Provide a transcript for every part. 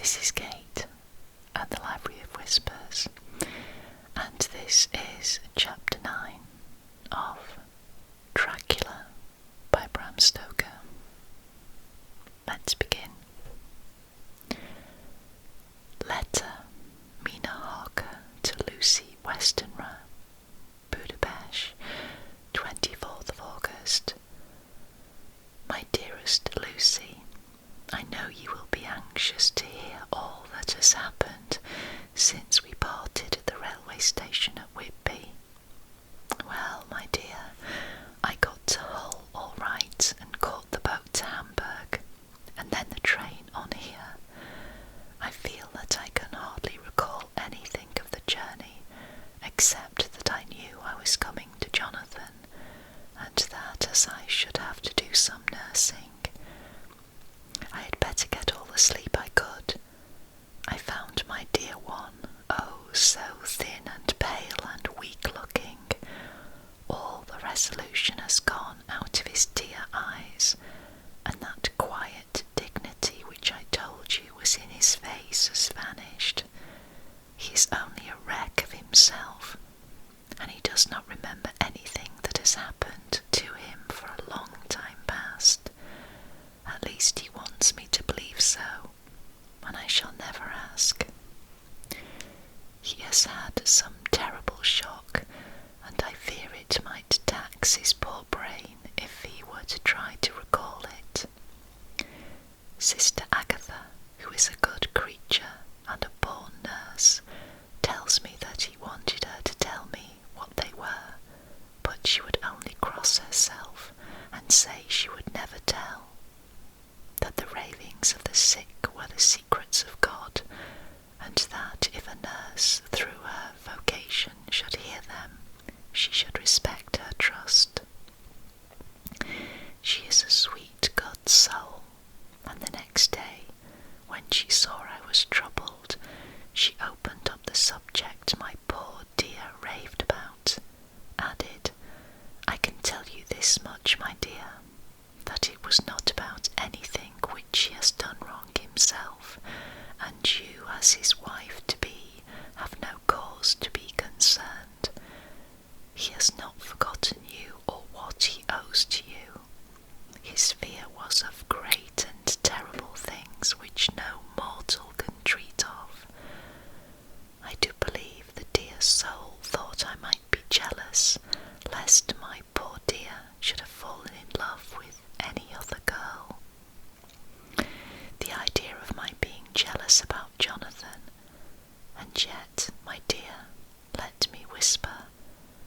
This is Kate at the Library of Whispers, and this is Chapter 9 of Dracula by Bram Stoker. Let's begin. Letter Mina Harker to Lucy Westenra, Budapest, 24th of August. My dearest Lucy, I know you will be anxious to hear all that has happened since we parted at the railway station at Whitby. Well, my dear, I got to Hull all right and caught the boat to Hamburg, and then the train on here. I feel that I can hardly recall anything of the journey, except that I knew I was coming to Jonathan, and that as I should have to do some nursing, I had better get all the sleep I could. I found my dear one, oh, so thin and pale and weak-looking. All the resolution has gone out of his dear eyes, and that quiet dignity which I told you was in his face has vanished. He is only a wreck of himself, and he does not remember anything that has happened to him for a long time past. At least he wants me to believe so, and I shall never ask. He has had some terrible shock, and I fear it might tax his poor brain if he were to try to recall it. Sister Agatha, who is a good creature and a born nurse, tells me that he wanted her to tell me what they were, but she would only cross herself and say she would never tell, that the ravings of the sick were the secrets of God, and that if a nurse through her vocation should hear them, she should respect her trust. She is a sweet, good soul, and the next day, when she saw I was troubled, she opened up the subject my poor dear raved about, added, I can tell you this much, my dear, that it was not about anything which he has done wrong himself, and you as his wife-to-be have no cause to be concerned. He has not forgotten you or what he owes to you. His fear was of great and terrible things which no mortal can treat of. I do believe the dear soul thought I might be jealous, lest my poor dear should have fallen in love with any other girl. The idea of my being jealous about Jonathan, and yet, my dear, let me whisper,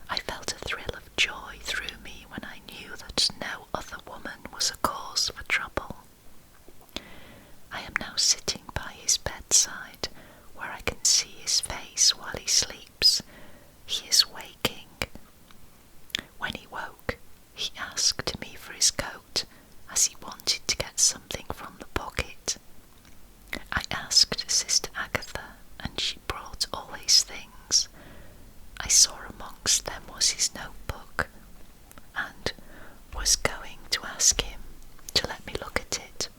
I felt a thrill of joy through me when I knew that no other woman was a cause for trouble. I am now sitting by his bedside, where I can see his face while he sleeps. He is waking. When he woke, he asked me for his coat, as he wanted to get something from the pocket. I asked Sister Agatha, and she brought all his things. I saw amongst them was his notebook, and was going to ask him to let me look at it,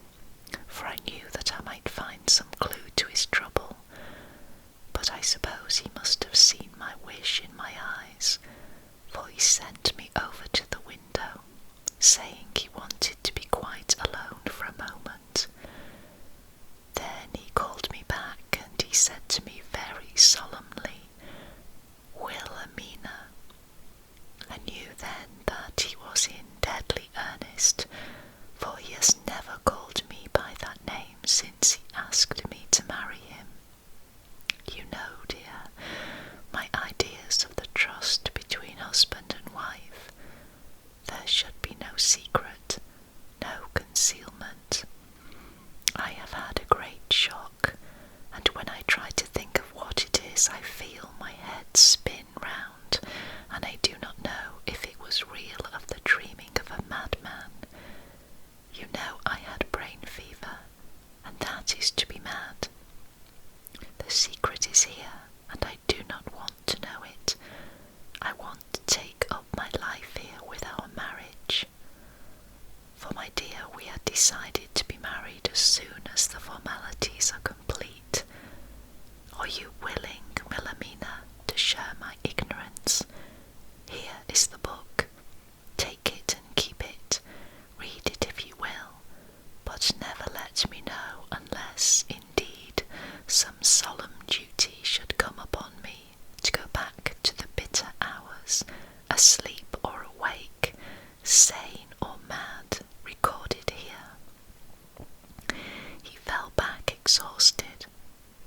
for I knew that I might find some clue to his trouble, but I suppose he must have seen my wish in my eyes, for he sent me over to the window, saying he wanted to be quite alone for a moment. Then he called me back, and he said to me very solemnly, Wilhelmina. I knew then that he was in deadly earnest, for he has never called me by that name since he asked me to marry him. You know, dear, my ideas of the trust between husband and wife. There should be no secret, no concealment. I have had a great shock, and when I try to think of what it is, I feel my head spin round, and I do not know if it was real of the dreaming of a madman. You know I had brain fever, and that is to be mad. The secret is here, and I do not want to know it. I want to take up my life here with our marriage. For, my dear, we had decided to be married married as soon as the formalities are complete. Are you willing, Wilhelmina, to share my ignorance? Here is the book. Take it and keep it. Read it if you will, but never let me know unless, indeed, some solemn duty should come upon me to go back to the bitter hours, asleep or awake, sane or mad, recorded here. He fell back exhausted,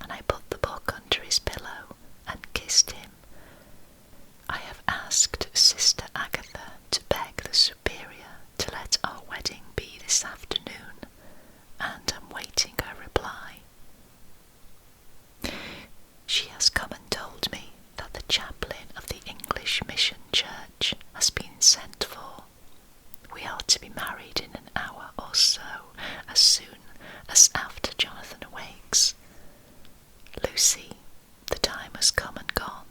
and I put the book under his pillow and kissed him. I have asked Sister Agatha to beg the Superior to let our wedding be this afternoon, and am waiting her reply. She has come and told me that the chaplain of the English Mission Church has been sent for. We are to be married in an hour or so, as soon as after Jonathan awakes. Lucy, the time has come and gone.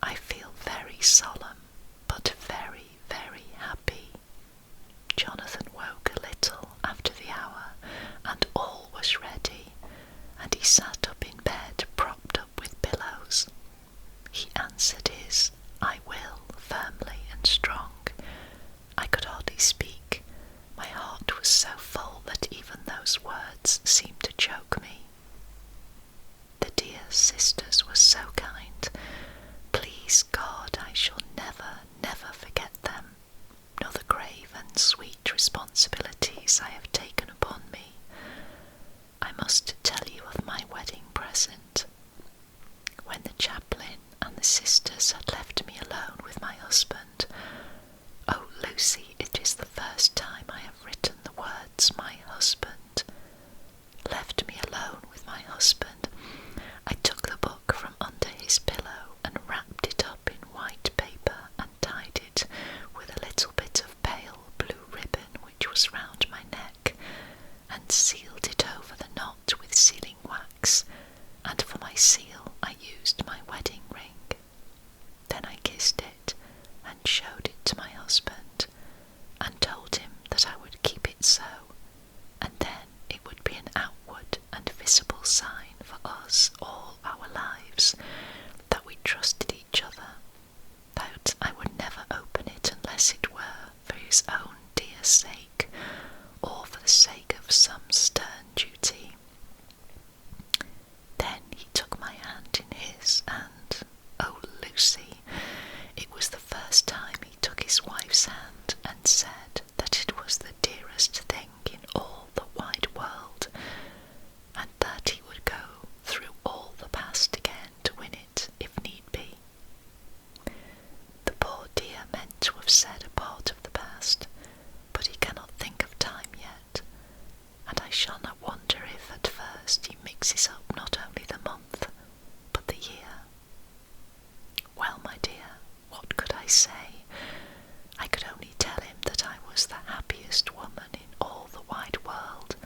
I feel very solemn, but very, very happy. Jonathan woke a little after the hour, and all was ready, and he sat up in bed, propped up with pillows. He answered his "I will" firmly and strong. I could hardly speak. My heart was so full that even those words seemed to choke me. The dear sisters were so kind. Please God, I shall never, never forget them, nor the grave and sweet responsibilities I have taken upon me. I must tell you of my wedding present. When the chaplain and the sisters had left me alone with my husband, oh, Lucy, it is the first time I have written the words "my husband." Left me alone with my husband, I took the book from under his pillow and wrapped it up in white paper and tied it with a little bit of pale blue ribbon which was round my neck, and sealed it over the knot with sealing wax, and for my seal I used my wedding ring. Then I kissed it and showed it to my husband, and told him that I would keep it so, and then it would be an outward and visible sign for us all our lives that we trusted each other, that I would never open it unless it were for his own dear sake, or for the sake of some stern duty. Then he took my hand in his, and, oh, Lucy, it was the first time he took his wife's hand and said that it was the dearest thing in all the wide world, and that he would go through all the past again to win it, if need be. The poor dear meant to have said a part of the past, but he cannot think of time yet, and I shall not wonder if at first he mixes up not only the month, but the year. Well, my dear, what could I say? I could only tell him that I was the happiest woman in all the wide world,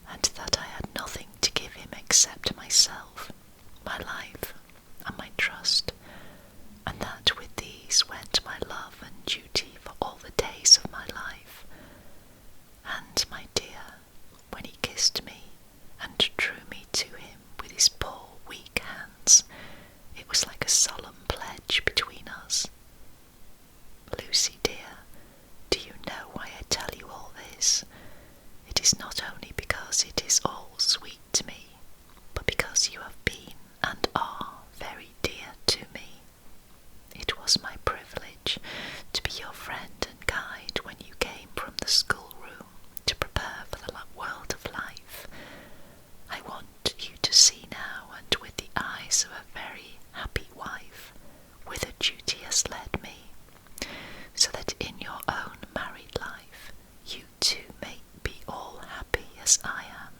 and that I had nothing to give him except myself, my life, and my trust, and that with these went my love and duty for all the days of my life. And, my dear, when he kissed me and drew me to him with his poor weak hands, it was like a solemn pledge between us. Lucy, dear, do you know why I tell you all this? It is not only because it is all sweet to me, but because you have been and are very dear to me. It was my privilege to be your friend and guide when you came from the schoolroom to prepare for the world of life. I want you to see now, and with the eyes of a very happy wife, whither duty has led me, so that in your own married life you too may be all happy as I am.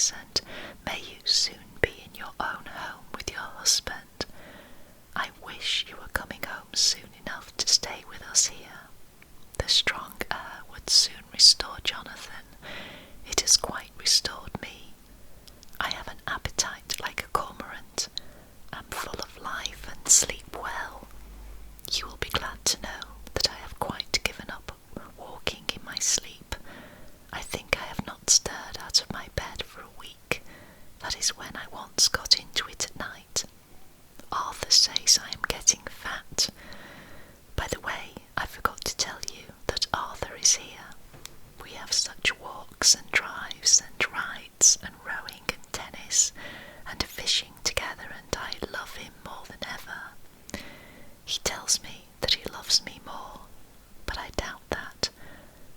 wishes, and may you soon be in your own home with your husband. I wish you were coming home soon enough to stay with us here. The strong air would soon restore Jonathan. It has quite restored me. I have an appetite like a cormorant. I'm full of life and sleep well. You will be glad to know that I have quite given up walking in my sleep. I think I have not stirred out of my bed for a week. That is when I once got into it at night. Arthur says I am getting fat. By the way, I forgot to tell you that Arthur is here. We have such walks and drives and rides and rowing and tennis and fishing together, and I love him more than ever. He tells me that he loves me more, but I doubt that,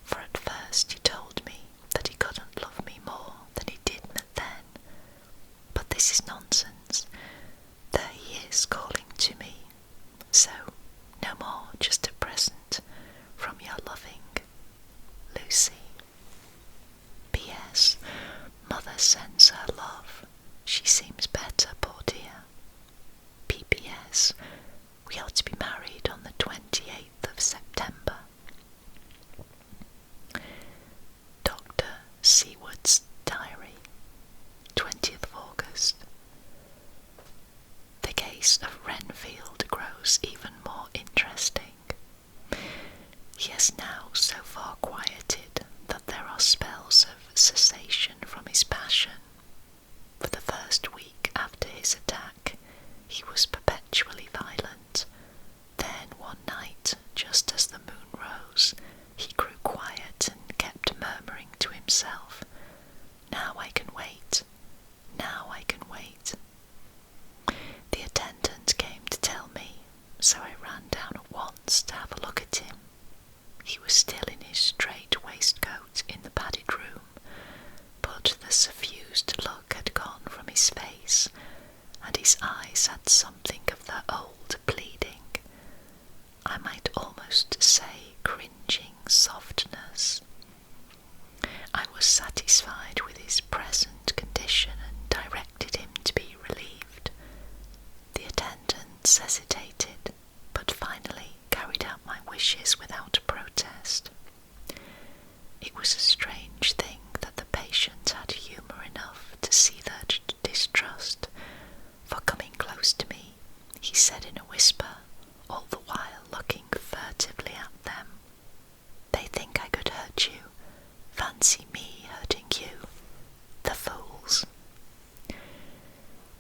for at first he told me that he couldn't love me more than he did then. But this is nonsense. There he is calling to me. So, no more just at present, from your loving Lucy. P.S. Mother sends her love. She seems better, poor dear. P.P.S. We are to be married on the 28th of September. Dr. Seward's Diary, 20th of August. The case of Renfield grows even more interesting. He has now so far quieted that there are spells of cessation from his passion. For the first week after his attack, he was perpetually violent. Then one night, just as the moon rose, he grew quiet and kept murmuring to himself, "Now I can wait, now I can wait." The attendant came to tell me, so I ran down at once to have a look at him. He was still in his strait waistcoat in the padded room, but the suffused look had gone from his face, and his eyes had something of their old pleading, I might almost say cringing softness. I was satisfied with his present condition and directed him to be relieved. The attendants hesitated, but finally carried out my wishes without protest. It was a strange thing that the patient had humour enough to see their distrust, for coming close to me, he said in a whisper, all the while looking furtively at them, "They think I could hurt you. Fancy me hurting you. The fools."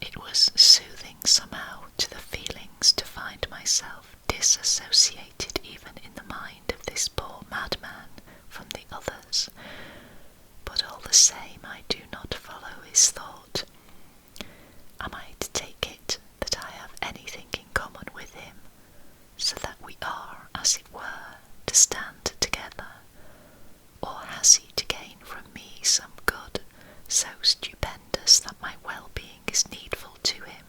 It was soothing somehow to the feelings to find myself disassociated even in the mind of this poor madman from the others, but all the same I do not follow his thought. Am I to take it that I have anything in common with him, so that we are, as it were, to stand together? Or has he to gain from me some good so stupendous that my well-being is needful to him?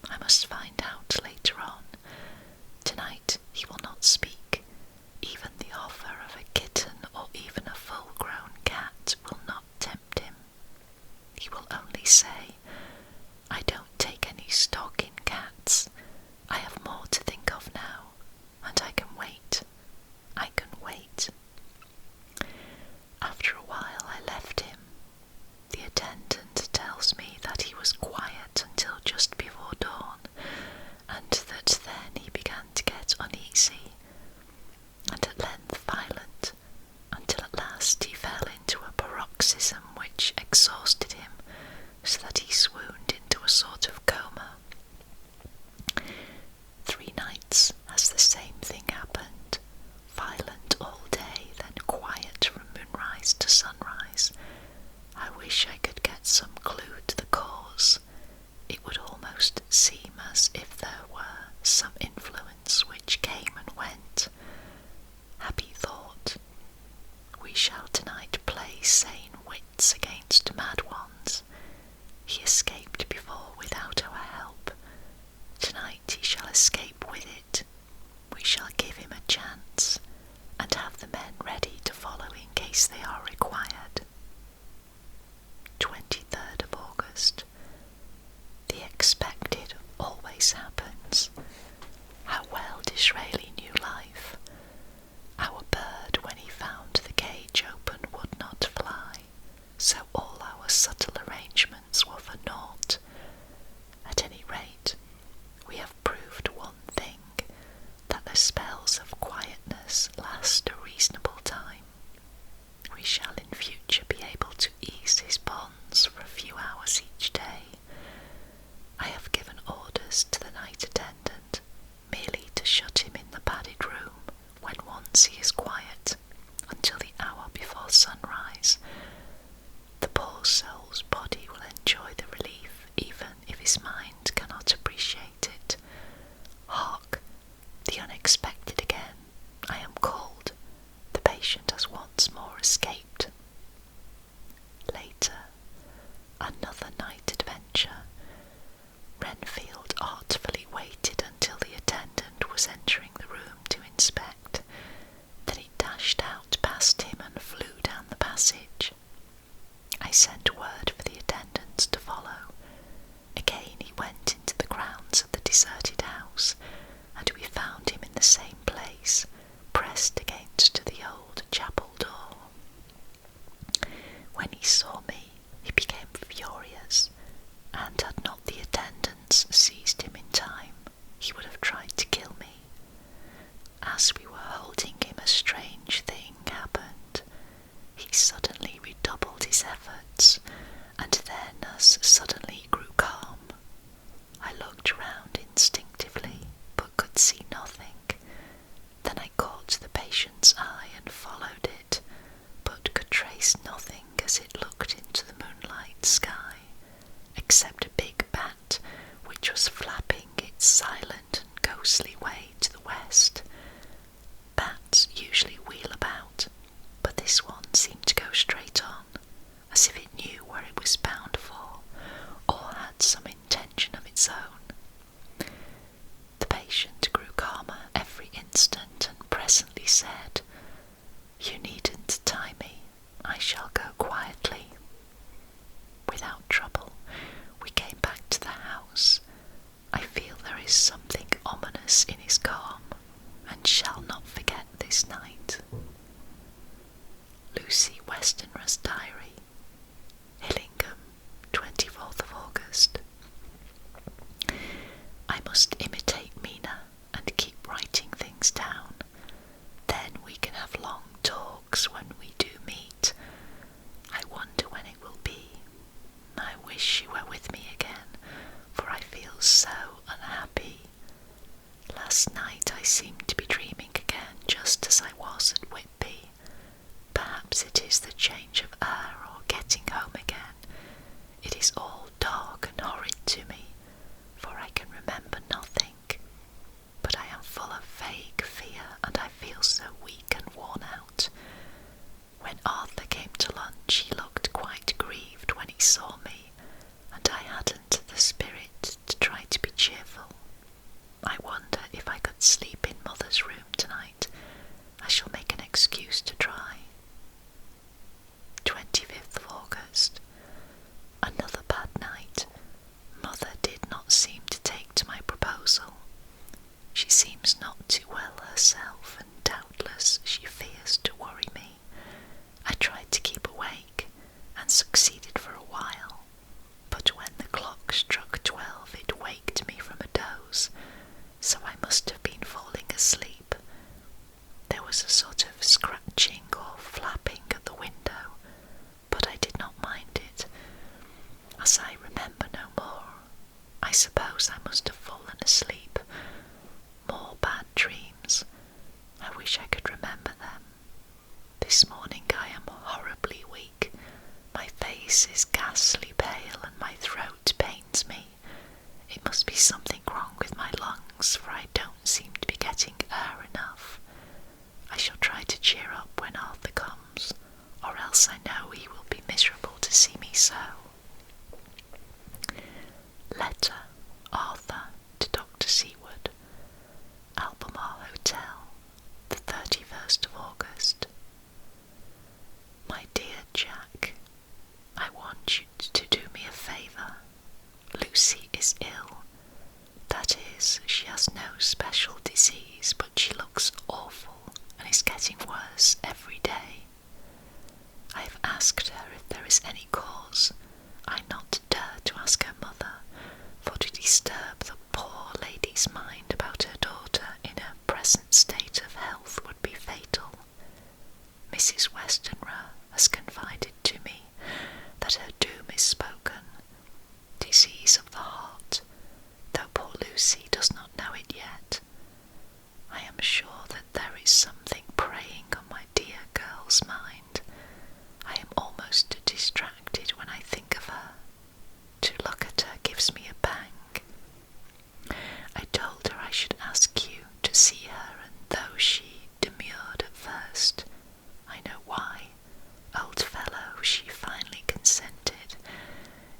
I must find out later on. Tonight he will not speak. Even the offer of a kitten or even a full-grown cat will not tempt him. He will only say, "I don't take any stock in cats. I have more to think of now, and I can wait. I can wait." After a while I left him. The attendant tells me that he was quiet until just before dawn, and that then he began to get uneasy, and at length violent, until at last he fell into a paroxysm which exhausted him, so that he swooned into a sort of coma. 3 nights has the same thing happened, violent all day, then quiet from moonrise to sunrise. I wish I could get some clue to the cause. It would almost seem as if there were some influence which came and went. Happy thought. We shall tonight play sane wits against mad ones. He escaped before without our help. Tonight he shall escape with it. We shall give him a chance, and have the men ready to follow in case they are required. 23 shall in future be able to ease his bonds for a few hours each day. I have given orders to the night attendant merely to shut him in the padded room when once he is quiet until the hour before sunrise. The poor soul's body will enjoy the relief even if his mind cannot appreciate it. Hark! The unexpected again. I am called. The patient has once more escaped. Later, another night adventure. Renfield artfully waited until the attendant was entering the room to inspect. Then he dashed out past him and flew down the passage. I sent word for the attendants to follow. Again he went into the grounds of the deserted house, and we found him in the same place, pressed against the old chapel door. When he saw me, he became furious, and had not the attendants seized him in time, he would have tried to kill me. As we were holding him, a strange thing happened. He suddenly redoubled his efforts, and then as suddenly grew calm. I looked round instinctively, but could see nothing. Then I caught the patient's eye and followed it, but could trace nothing as it looked into the moonlight sky, except a big bat which was flapping its silent and ghostly way to the west. Bats usually wheel about, but this one seemed to go straight on, as if it knew where it was bound for, or had some intention of its own. The patient grew calmer every instant and presently said, "You needn't tie me, I shall go quietly." Without trouble, we came back to the house. I feel there is something ominous in his calm, and shall not forget this night. Lucy Westenra's Diary, Hillingham, 24th of August. I must imitate Mina and keep writing things down. Then we can have long talks when we do meet. I wonder when it will be. I wish you were with me again, for I feel so unhappy. Last night I seemed to be dreaming again just as I was at Whitby. Perhaps it is the change of air or getting home again. It is all dark and horrid to me, for I can remember nothing. But I am full of vague fear, and I feel so weak and worn out. When Arthur came to lunch, he looked quite grieved when he saw me, and I hadn't the spirit to try to be cheerful. I wonder if I could sleep in Mother's room tonight. I shall make an excuse to try. 25th of August. Another bad night. Mother did not seem to take to my proposal. She seems not too well herself, and doubtless she fears to worry me. I tried to keep awake, and succeeded for a while, but when the clock struck 12 it waked me from a doze, so I must have been falling asleep. There was a sort of scratching or flapping at the window, but I did not mind it. As I remember no more, I suppose I must have fallen asleep. More bad dreams. I wish I could remember them. This morning I am horribly weak. My face is ghastly pale and my throat pains me. It must be something wrong with my lungs, for I don't seem to be getting air enough. I shall try to cheer up when Arthur comes, or else I know he will be miserable to see me so. Letter, Arthur, to Dr. Seward, Albemarle Hotel, the 31st of August. My dear Jack, I want you to do me a favour. Lucy is ill. That is, she has no special disease, but she looks awful and is getting worse every day. I have asked her if there is any cause. I not dare to ask her mother, for to disturb the poor lady's mind about her daughter in her present state of health would be fatal. Mrs. Westenra has confided to me that her doom is spoken, disease of the heart, though poor Lucy does not know it yet. I am sure that there is something preying on my dear girl's mind. I am almost distracted when I think of her. To look at her gives me a pang. I told her I should ask you to see her, and though she demurred at first, I know why. Old fellow, she finally consented.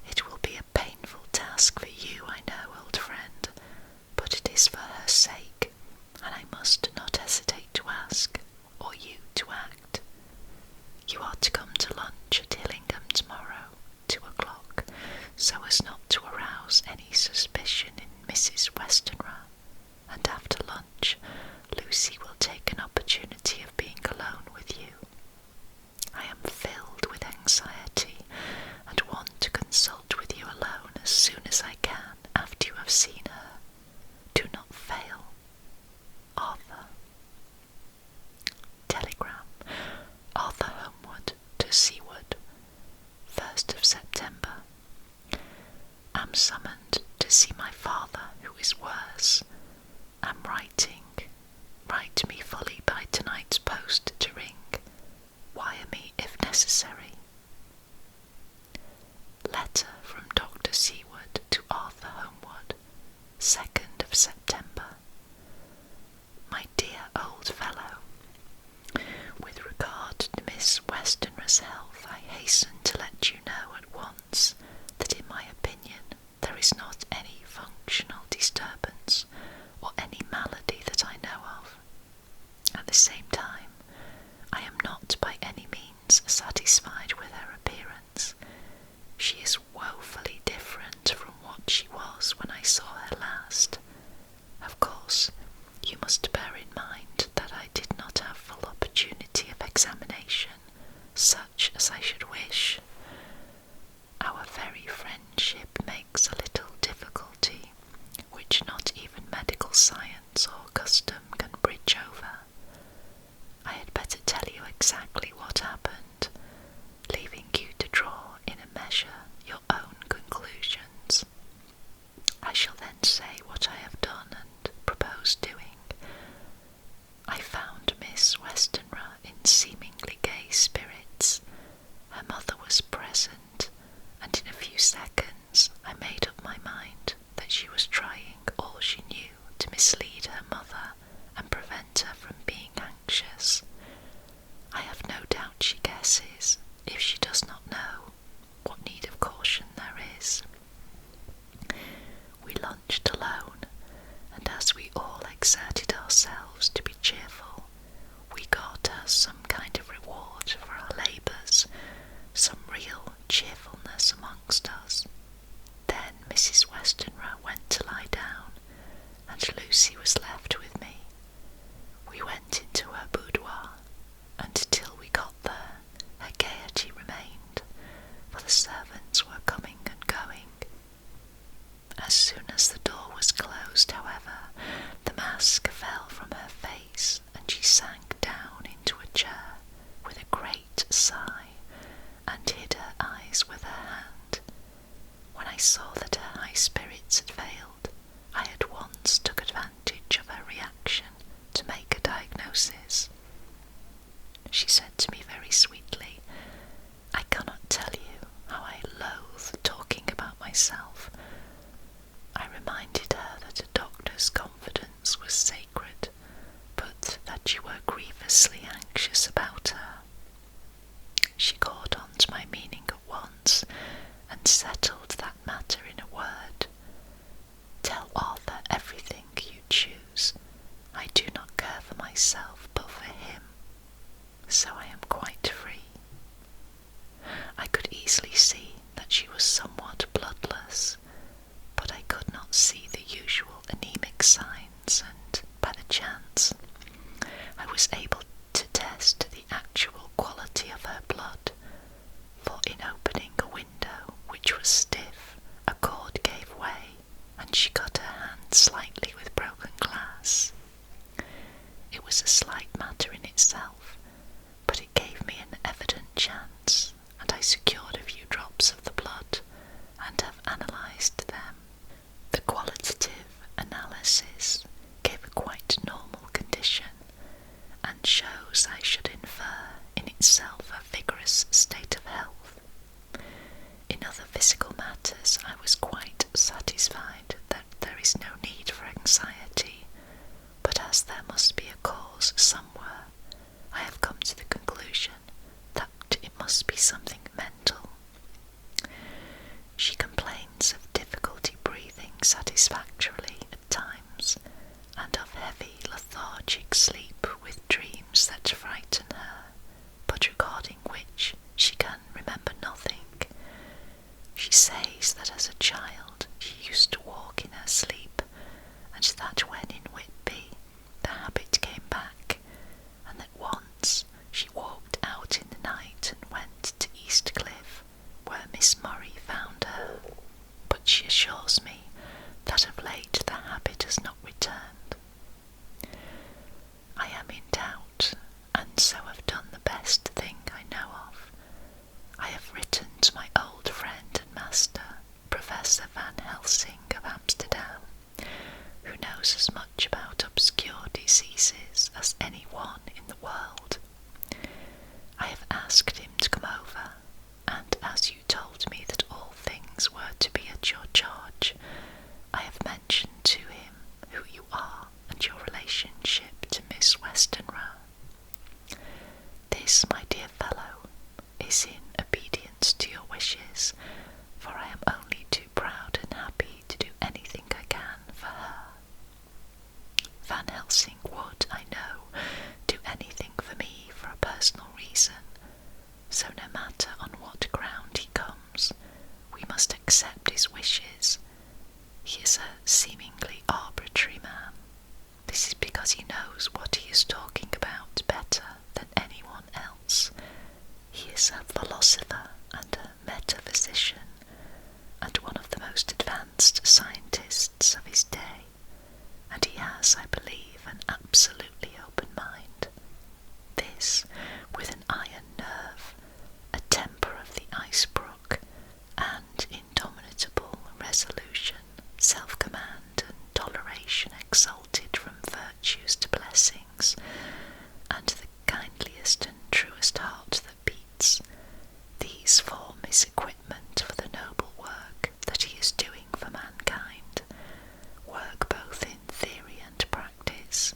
It will be a painful task for you, I know, old friend, but it is for her sake, and I must not hesitate to ask, or you to act. You are to come to lunch at Hillingham tomorrow, 2 o'clock, so as not to arouse any suspicion in Mrs. Westenra, and after lunch Lucy will take an opportunity of being alone with you. I am filled with anxiety, and want to consult with you alone as soon as I can after you have seen her. Do not fail. Arthur. Telegram. Arthur Homewood to Seaward, 1st of September. Am summoned to see my father, who is worse. Am writing. Write me fully by tonight's post to ring. Wire me if necessary. Letter from Dr. Seward to Arthur Homewood, 2nd of September. My dear old fellow, with regard to Miss Westenra's health, I hasten to let you know at once that in my opinion there is not any functional disturbance or any malady that I know of. At the same time, I am not by any means satisfied with her appearance. She is woefully different from what she was when I saw her last. Of course, you must bear in mind that I did not have full opportunity of examination, such as I should wish. Our very friendship makes a little difficulty, which not even medical science or custom can bridge over. I had better tell you exactly what happened, leaving you to draw in a measure your own conclusions. I shall then say what I have done and propose doing. I found Miss Westenra in seemingly gay spirits. Her mother was present, and in a few seconds I made up my mind that she was trying all she knew to mislead her mother and prevent her from being anxious. I have no doubt she guesses, if she does not know, what need of caution there is. We lunched alone, and as we all exerted ourselves to be cheerful, we got us some kind of reward for our labours, some real cheerfulness amongst us. Then Mrs. Westenra went to lie down, and Lucy was left with me. We went into her boudoir, and till we got there, her gaiety remained, for the servants were coming and going. As soon as the door was closed, however, the mask fell from her face, and she sank down into a chair with a great sigh, and hid her eyes with her hand. When I saw that her high spirits had failed, I at once took advantage of her reaction to make a diagnosis. She said to me very sweetly, "I cannot tell you how I loathe talking about myself." I reminded her that a doctor's confidence was sacred, but that you were grievously anxious about her. She caught on to my meaning at once, and settled that matter in a word. "Tell Arthur everything you choose. I do not care for myself, but for him, so I am quite free." I could easily see that she was somewhat bloodless, but I could not see the usual anemic signs, and by the chance I was able to test the actual quality of her blood, for in opening a window which was itself a vigorous state of health. In other physical matters, I was quite satisfied that there is no need for anxiety, but as there must be a cause somewhere, I have come to the conclusion that it must be something mental. She complains of difficulty breathing satisfactorily at times, and of heavy lethargic sleep with dreams that frighten her, but regarding which she can remember nothing. She says that as a child she used to walk in her sleep, and that when in Whitby the habit came back, and that once she walked out in the night and went to East Cliff, where Miss Murray found her, but she assures me that of late the habit has not returned. I am in doubt, and so have done the best thing I know of. I have written to my old friend and master, Professor Van Helsing of Amsterdam, who knows as much about obscure diseases as anyone in the world. I have asked him to come over, and as you told me that all things were to be at your charge, I have mentioned to him who you are and your relationship to Miss Westenra. This, my dear fellow, is in obedience to your wishes, for I am only too proud and happy to do anything I can for her. Van Helsing would, I know, do anything for me for a personal reason, so no matter on what ground he comes, we must accept his wishes. He is a seemingly arbitrary man. This is because he knows what he is talking about better than anyone else. He is a philosopher and a metaphysician, and one of the most advanced scientists of his day, and he has, I believe, an absolutely open mind. This, with an iron nerve, a temper of the ice brook, and indomitable resolution, self-command, and toleration exalted from virtues to blessings, and the kindliest and truest heart that beats. These form his equipment for the noble work that he is doing for mankind, work both in theory and practice,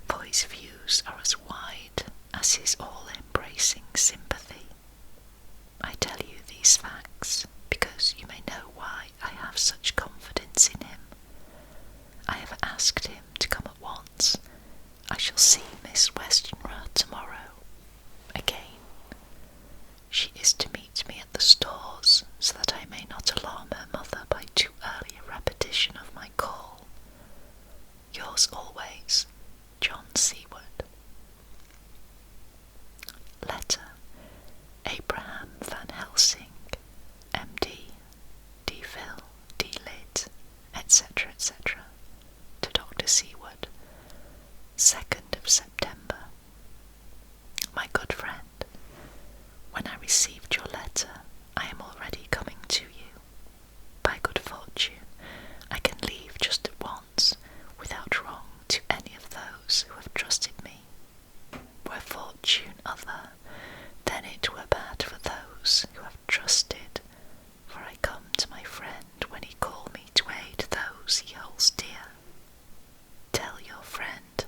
for his views are as wide as his all-embracing sympathy. I tell you these facts because you may know why I have such confidence in him. I have asked him to come at once. I shall see Miss Westenra tomorrow. Again. She is to meet me at the stores, so that I may not alarm her mother by too early a repetition of my call. Yours always, John Seward. Letter, Abraham Van Helsing, M.D., D.Phil, D.Lit, etc., etc., to Dr. Seward, 2nd of September. My good friend, when I received your letter, I am already coming to you. By good fortune, I can leave just at once, without wrong to any of those who have trusted me. Were fortune other, then it were bad for those who have trusted, for I come to my friend when he call me to aid those he holds dear. Tell your friend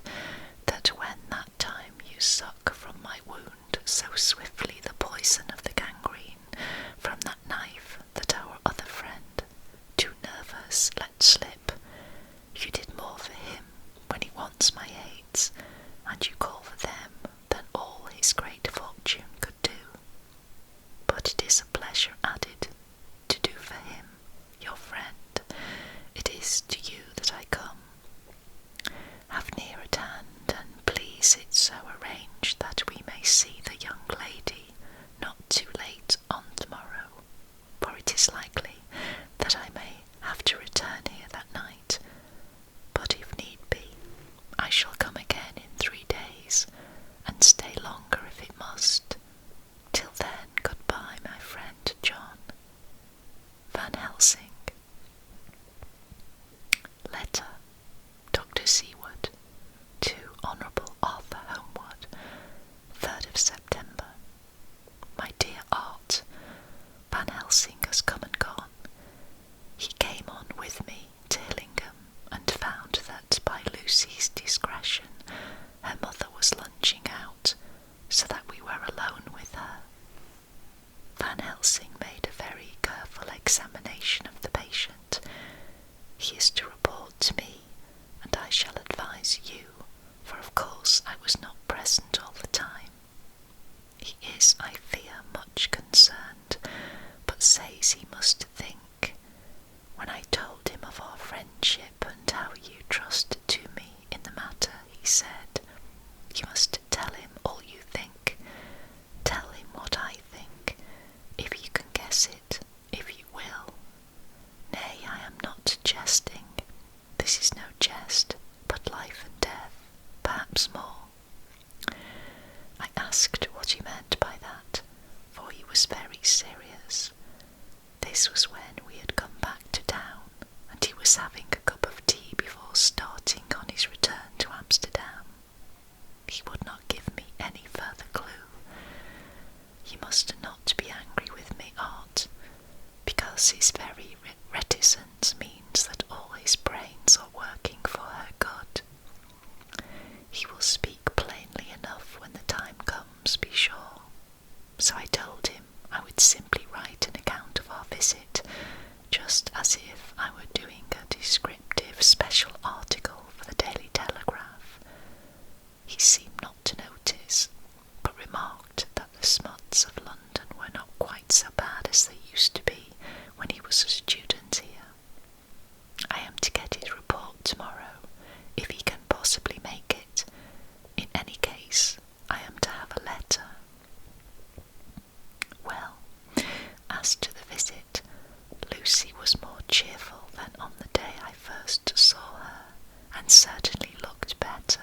that when that time you suck from my wound so swiftly the poison of the gangrene from that knife that our other friend, too nervous, let slip, you did more for him when he wants my aids, and you call for them than all his great fortune could do. But it is a pleasure added to do for him, your friend. It is to you that I come. Have near at hand, and please it so arrange that we may see the young lady not too late on tomorrow, for it is likely that I may have to return here that night, but if need be, I shall come again in 3 days, and stay longer if it must. Till then, goodbye, my friend John. Van Helsing. Letter, Dr. Seward, to Honourable Arthur Homewood, 3rd of September. I fear, much concerned, but says he must think. When I told him of our friendship and how you trusted to me in the matter, he said, "You must tell him all you think. Tell him what I think, if you can guess it, if you will. Nay, I am not jesting. This is no jest, but life and death, perhaps more." I asked what he meant by that, for he was very serious. This was when we had come back to town, and he was having a cup of tea before starting on his return to Amsterdam. He would not give me any further clue. You must not be angry with me, Art, because his very reticence means that all his brains are working for her good. He will speak plainly enough when the time comes, be sure. So I told him I would simply write an account of our visit, just as if I were doing a descriptive special article for the Daily Telegraph. He seemed not to notice, but remarked that the smuts of London were not quite so bad as they used to be when he was a student here. I am to get his report tomorrow, if he can possibly make it. In any case, I am to have a letter. Well, as to the visit, Lucy was more cheerful than on the day I first saw her, and certainly looked better.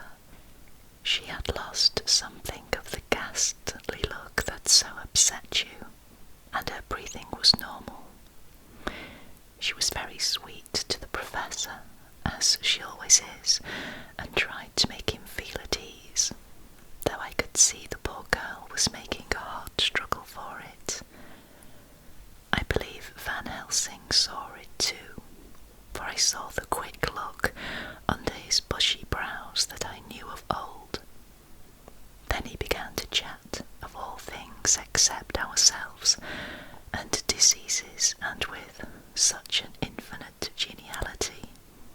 She had lost something of the ghastly look that so upset you, and her breathing was normal. She was very sweet to the Professor, as she always is, and tried to make him feel at ease, though I could see the poor girl was making a hard struggle for it. I believe Van Helsing saw it too, for I saw the quick look under his bushy brows that I knew of old. Then he began to chat of all things except ourselves, and diseases, and with such an infinite geniality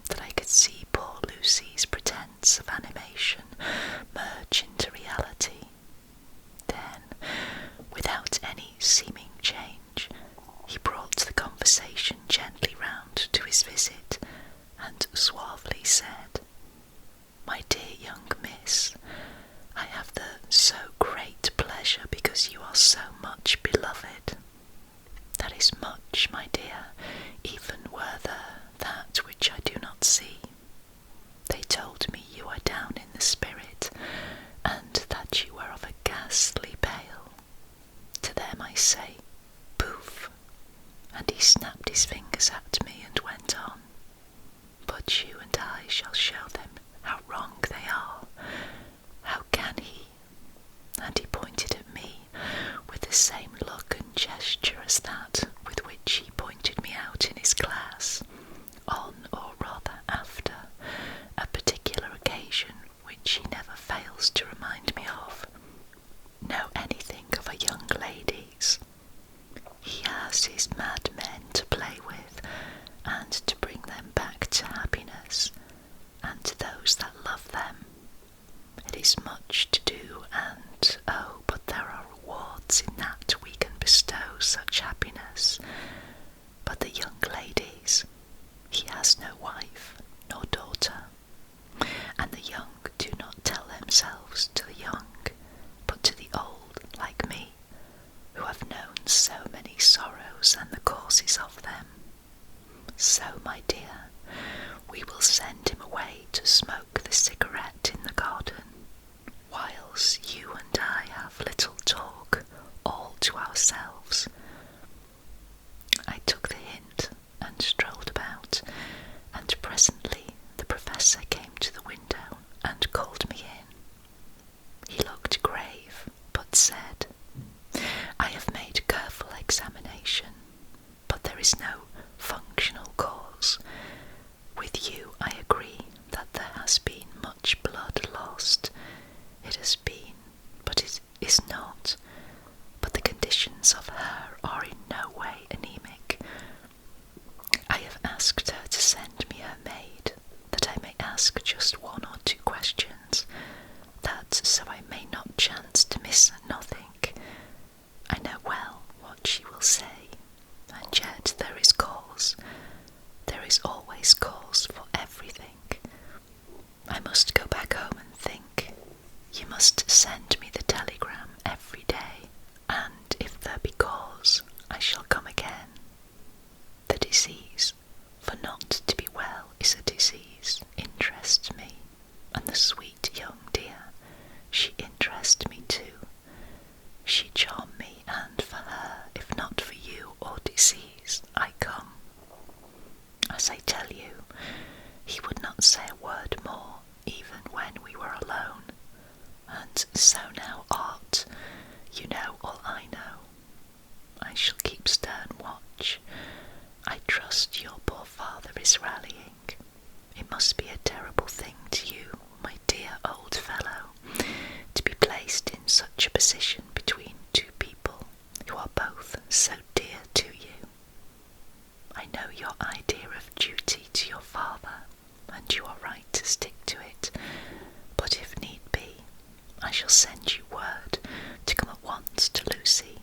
that I could see poor Lucy's pretence of animation merge into reality. Then, without any seeming change, he brought the conversation gently round to his visit, and suavely said, "My dear young miss, I have the so great pleasure because you are so much beloved. That is much, my dear, even were there that which I do not see. They told me you were down in the spirit, and that you were of a ghastly pale. To them I say, poof," and he snapped his fingers at me and went on, "but you and I shall show them how wrong they are. How can he?" And he pointed at me with the same look and gesture as that with which he pointed me out in his class, on or rather after a particular occasion which he never fails to remind me of. "Know anything of a young lady's? He has his mad men to play with, and to bring them back to happiness, and to those that love them. It is much to do, and oh, but there are rewards in that we can bestow such happiness. But the young ladies, he has no wife nor daughter, and the young do not tell themselves to the young, but to the old like me, who have known so many sorrows and the causes of them. So, my dear, we will send him away to smoke the cigarette in the garden, whilst you and I have little talk all to ourselves." I took the hint and strolled about, and presently the Professor came to the window and called me in. He looked grave, but said, "I have made careful examination, but there is no functional cause. With you I agree that there has been much blood lost. It has been, but it is not. But the conditions of her are in no way anemic. I have asked her to send me her maid, that I may ask just one or two questions, that so I may not chance to miss nothing. will say, and yet there is cause. There is always cause for everything. I must go back home and think. You must send me the telegram every day, and if there be cause, I shall come again. The disease, for not to be well is a disease, interests me, and the sweet young dear, she interests me too. She charm me, and for her, if not for you or disease, I come. As I tell you, he would not say a word more, even when we were alone, and so now art, you know all I know. I shall keep stern watch. I trust your poor father is rallying. It must be a terrible thing to you, my dear old fellow, to be placed in such a position between two people who are both so dear to you. I know your idea of duty to your father, and you are right to stick to it, but if need be, I shall send you word to come at once to Lucy,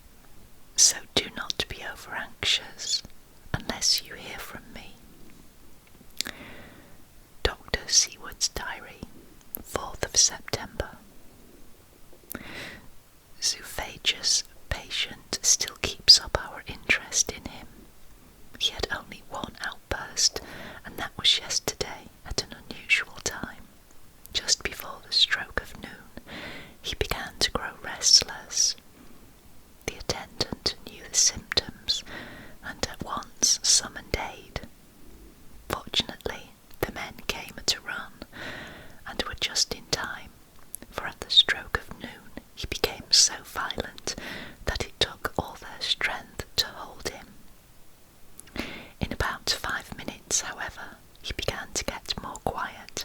so do not be over anxious unless you hear from me. Dr. Seward's Diary, 4th of September. Zoophagus patient still keeps up our interest in him. He had only one outburst, and that was yesterday at an unusual time. Just before the stroke of noon, he began to grow restless. The attendant knew the symptoms, and at once summoned aid. Fortunately, the men came at a run, and were just in time, for at the stroke of noon he became so violent that it took all their strength to hold him. In about 5 minutes, however, he began to get more quiet,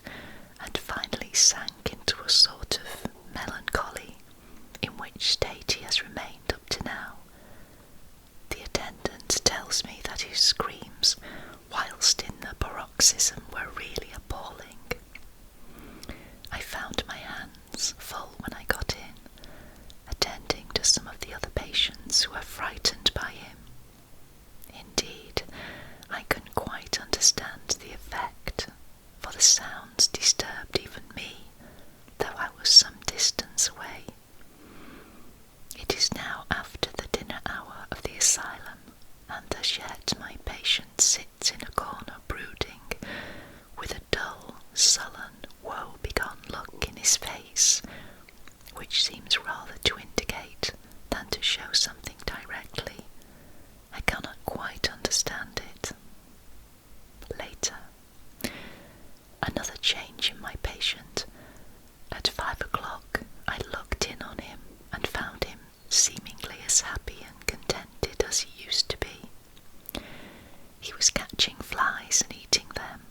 and finally sank into a sort of melancholy, in which state he has remained up to now. The attendant tells me that his screams, whilst in the paroxysm, were really appalling. I found my hands full when I got in, attending to some of the other patients who were frightened by him. Indeed, I couldn't quite understand the effect, for the sounds disturbed even me, though I was some distance away. It is now after the dinner hour of the asylum, and as yet my patient sits in a corner brooding, with a dull, sullen, woe-begone look in his face, which seems rather to indicate than to show something directly. I cannot quite understand it. Later. Another change in my patient. At 5 o'clock I looked in on him and found him seemingly as happy and contented as he used to be. He was catching flies and eating them,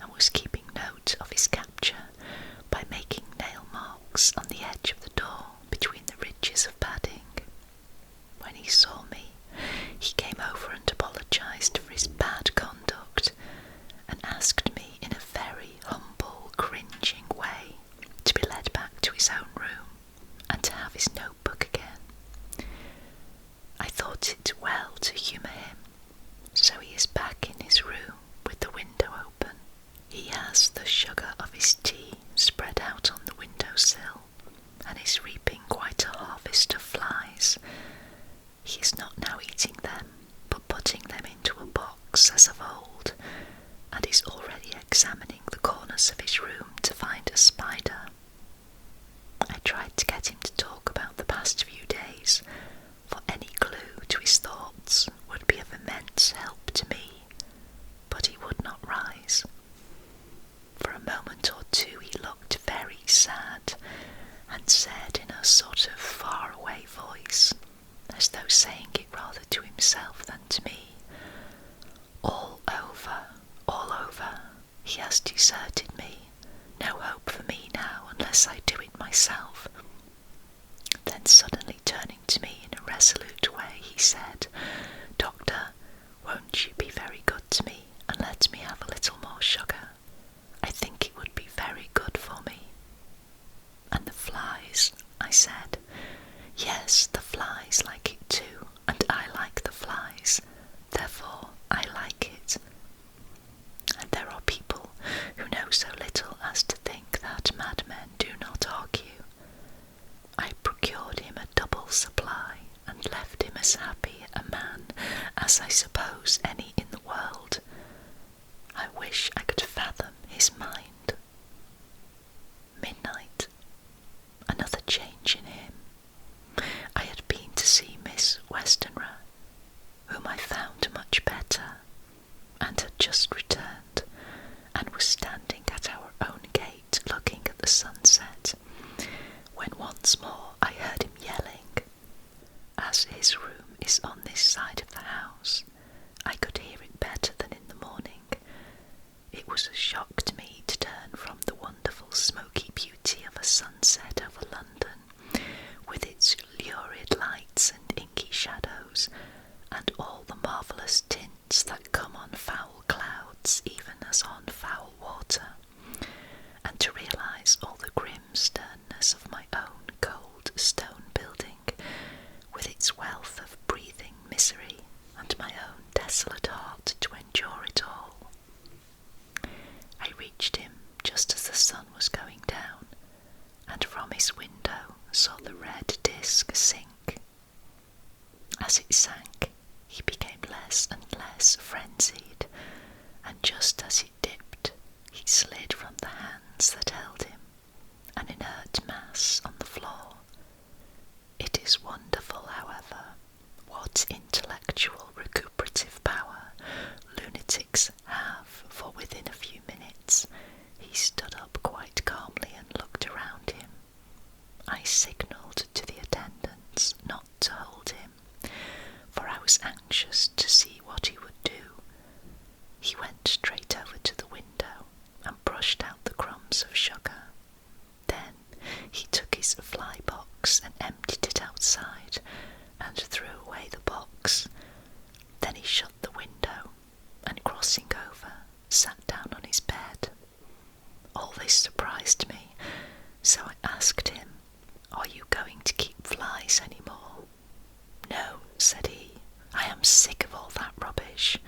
and was keeping note of his capture by making nail marks on the edge of the door between the ridges of padding. When he saw me, he came over and apologised for his bad conduct, and asked me in a very humble, cringing way to be led back to his own room and to have his notebook again. I thought it well to humour him, so he is back in his room with the window open. He has the sugar of his tea spread out on the window-sill, and is reaping quite a harvest of flies. He is not now eating them, but putting them into a box as of old, and is already examining the corners of his room to find a spider. I tried to get him to talk about the past few days, for any clue to his thoughts would be of immense help to me, but he would not rise. For a moment or two he looked very sad, and said in a sort of far-away voice, as though saying it rather to himself than to me, all over, he has deserted me, no hope for me now unless I do it myself. Then suddenly turning to me in a resolute way, he said, Doctor, won't you be very good to me and let me have a little more sugar? I think it would be very good for me. And the flies, I said. Yes, the flies like it too, and I like the as I suppose any in the world. I wish I could fathom his mind. Midnight. Another change in him. I had been to see Miss Westenra, whom I found much better, and had just returned, and was standing at our own gate looking at the sunset, when once more I heard him yelling. As his room is on this side of the house, I could hear it better than in the morning. It was a shock to me to turn from the wonderful smoky beauty of a sunset over London, with its lurid lights and inky shadows, and all the marvellous tints that come on foul clouds even as on foul water, and to realise all the grim sternness of my own cold stone building, with its wealth of breathing misery, and my own desolate heart to endure it all. I reached him just as the sun was going down, and from his window saw the red disk sink. As it sank, he became less and less frenzied, and just as it dipped, he slid from the hands that held him, an inert mass on the floor. It is wonderful, however, what intellectual recuperative power lunatics have, for within a few minutes he stood up quite calmly and looked around him. I signalled to the attendants not to hold him, for I was anxious to see what he would do. He went straight over to the window and brushed out the crumbs of sugar. Then he took his fly box and emptied it outside, and threw away the box. Then he shut the window, and crossing over, sat down on his bed. All this surprised me, so I asked him, "Are you going to keep flies any more?" "No," said he, "I am sick of all that rubbish."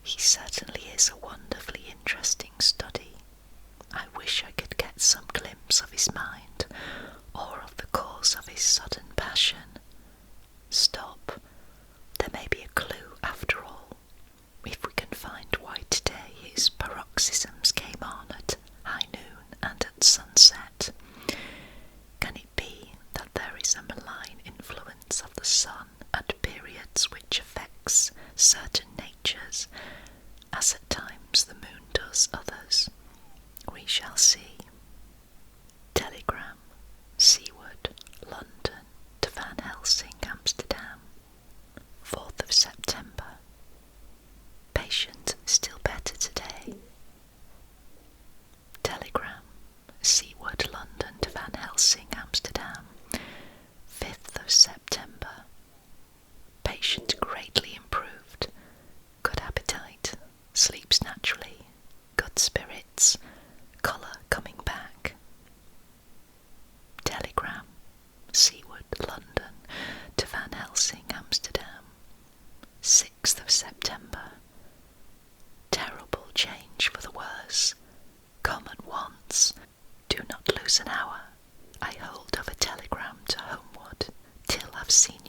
He certainly is a wonderfully interesting study. I wish I could get some glimpse of his mind, or of the cause of his sudden passion. Stop, there may be a clue after all. If we can find why today his paroxysms came on at high noon and at sunset, can it be that there is a malign influence of the sun at periods which affects certain natures, as at times the moon does others? We shall see. Telegram, Seaward, London to Van Helsing, Amsterdam, 4th of September. Patient still better today. Telegram, Seaward, London to Van Helsing, Amsterdam, 5th of September. Patient greatly improved. Good appetite, sleeps naturally, good spirits, colour coming back. Telegram, Seaward, London to Van Helsing, Amsterdam, 6th of September. Terrible change for the worse. Come at once. Do not lose an hour. I hold of a telegram to Homewood till I've seen